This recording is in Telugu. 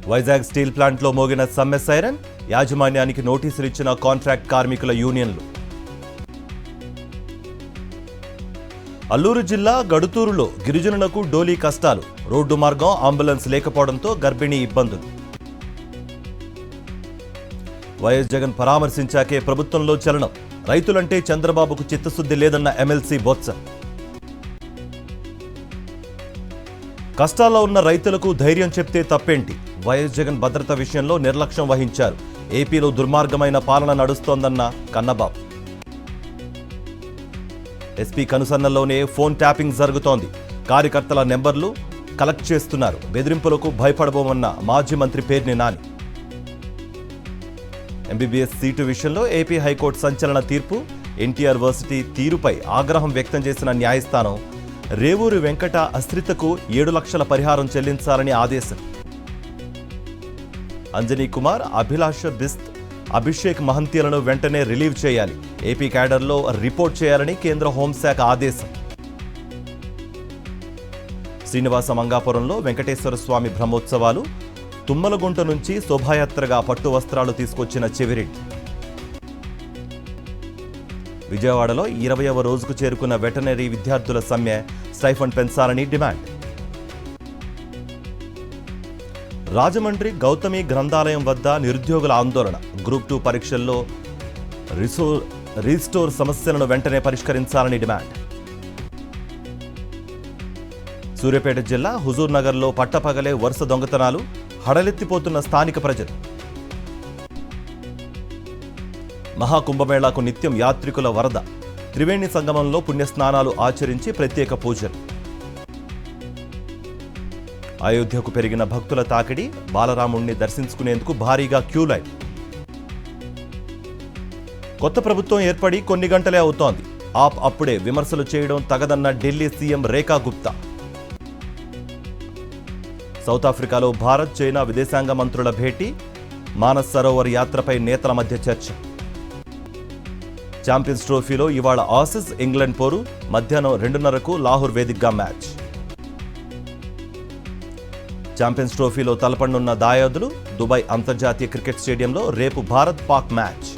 వైజాగ్ స్టీల్ ప్లాంట్లో మోగిన సమ్మె సైరన్, యాజమాన్యానికి నోటీసులు ఇచ్చిన కాంట్రాక్ట్ కార్మికుల యూనియన్లు. అల్లూరు జిల్లా గడుతూరులో గిరిజనులకు డోలీ కష్టాలు, రోడ్డు మార్గం, అంబులెన్స్ లేకపోవడంతో గర్భిణీ ఇబ్బందులు. వైఎస్ జగన్ పరామర్శించాకే ప్రభుత్వంలో చలనం, రైతులంటే చంద్రబాబుకు చిత్తశుద్ధి లేదన్న ఎమ్మెల్సీ బొత్స. కష్టాల్లో ఉన్న రైతులకు ధైర్యం చెప్తే తప్పేంటి, వైఎస్ జగన్ భద్రత విషయంలో నిర్లక్ష్యం వహించారు, ఏపీలో దుర్మార్గమైన పాలన నడుస్తోందన్న కన్నబాబు. ఎస్పీ కనుసన్నల్లోనే ఫోన్ ట్యాపింగ్ జరుగుతోంది, కార్యకర్తల నెంబర్లు కలెక్ట్ చేస్తున్నారు, బెదిరింపులకు భయపడబోమన్న మాజీ మంత్రి పేర్ని నాని. ఎంబీబీఎస్ సీటు విషయంలో ఏపీ హైకోర్టు సంచలన తీర్పు, ఎన్టీఆర్ వర్సిటీ తీరుపై ఆగ్రహం వ్యక్తం చేసిన న్యాయస్థానం రేవూరి వెంకట అశ్రితకు 7 లక్షల పరిహారం చెల్లించాలని ఆదేశం. అంజనీ కుమార్, అభిలాష బిస్త్, అభిషేక్ మహంతీలను వెంటనే రిలీవ్ చేయాలి, ఏపీ క్యాడర్లో రిపోర్ట్ చేయాలని కేంద్ర హోంశాఖ ఆదేశం. శ్రీనివాస మంగాపురంలో వెంకటేశ్వర స్వామి బ్రహ్మోత్సవాలు, తుమ్మలగుంట నుంచి శోభాయాత్రగా పట్టు వస్త్రాలు తీసుకొచ్చిన చెవిరెడ్డి. విజయవాడలో 20వ రోజుకు చేరుకున్న వెటనరీ విద్యార్థుల సమ్మె, స్టైఫండ్ పెంచాలని డిమాండ్. రాజమండ్రి గౌతమి గ్రంథాలయం వద్ద నిరుద్యోగుల ఆందోళన, గ్రూప్ 2 పరీక్షల్లో రీస్టోర్ సమస్యలను వెంటనే పరిష్కరించాలని డిమాండ్. సూర్యాపేట జిల్లా హుజూర్ నగర్లో పట్టపగలే వరుస దొంగతనాలు, హడలెత్తిపోతున్న స్థానిక ప్రజలు. మహాకుంభమేళాకు నిత్యం యాత్రికుల వరద, త్రివేణి సంగమంలో పుణ్యస్నానాలు ఆచరించి ప్రత్యేక పూజలు. అయోధ్యకు పెరిగిన భక్తుల తాకిడి, బాలరాముణ్ణి దర్శించుకునేందుకు భారీగా క్యూలైన్. కొత్త ప్రభుత్వం ఏర్పడి కొన్ని గంటలే అవుతోంది, అప్పుడే విమర్శలు చేయడం తగదన్న ఢిల్లీ సీఎం రేఖా గుప్తా. సౌత్ ఆఫ్రికాలో భారత్, చైనా విదేశాంగ మంత్రుల భేటీ, మానస్ సరోవర్ యాత్రపై నేతల మధ్య చర్చ. ఛాంపియన్స్ ట్రోఫీలో ఇవాళ ఆసీస్ ఇంగ్లాండ్ పోరు, మధ్యాహ్నం 2:30కు లాహోర్ వేదికగా మ్యాచ్. ఛాంపియన్స్ ట్రోఫీలో తలపడనున్న దాయాదులు, దుబాయ్ అంతర్జాతీయ క్రికెట్ స్టేడియంలో రేపు భారత్ పాక్ మ్యాచ్.